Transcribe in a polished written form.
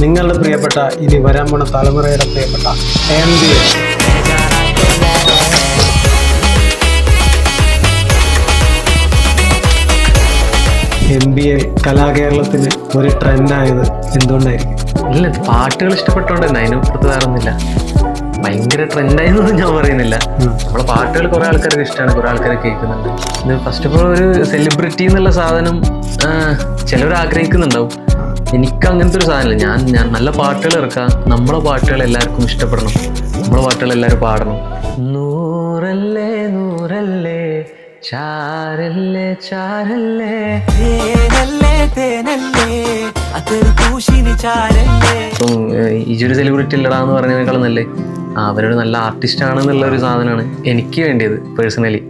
നിങ്ങളുടെ പ്രിയപ്പെട്ട ഇനി വരാൻ പോണ തലമുറയുടെ പ്രിയപ്പെട്ട MBA. MBA കലാകേരളത്തിന് ഒരു ട്രെൻഡായത് എന്തുകൊണ്ടായിരിക്കും? ഇല്ല, പാട്ടുകൾ ഇഷ്ടപ്പെട്ടോണ്ട് തന്നെ, അതിനപ്പുറത്ത് വേറെ ഒന്നുമില്ല. ഭയങ്കര ട്രെൻഡായെന്നൊന്നും ഞാൻ പറയുന്നില്ല. നമ്മളെ പാട്ടുകൾ കുറെ ആൾക്കാർക്ക് ഇഷ്ടമാണ്, കുറെ ആൾക്കാർ കേൾക്കുന്നുണ്ട്. ഇത് ഫസ്റ്റ് ഓഫ് ഓൾ ഒരു സെലിബ്രിറ്റി എന്നുള്ള സാധനം ചിലവർ ആഗ്രഹിക്കുന്നുണ്ടാവും. എനിക്ക് അങ്ങനത്തെ ഒരു സാധനമില്ല. ഞാൻ നല്ല പാട്ടുകൾ ഇറക്കാം, നമ്മളെ പാട്ടുകൾ എല്ലാവർക്കും ഇഷ്ടപ്പെടണം, നമ്മളെ പാട്ടുകൾ എല്ലാവരും പാടണം. നൂറല്ലേ നൂറല്ലേ ചാരല്ലേ ചാരല്ലേ ഇപ്പം ഈജൊരു സെലിബ്രിറ്റി ഇല്ലടാന്ന് പറഞ്ഞതിനേക്കാളും നല്ലേ അവരൊരു നല്ല ആർട്ടിസ്റ്റ് ആണെന്നുള്ള ഒരു സാധനമാണ് എനിക്ക് വേണ്ടിയത് പേഴ്സണലി.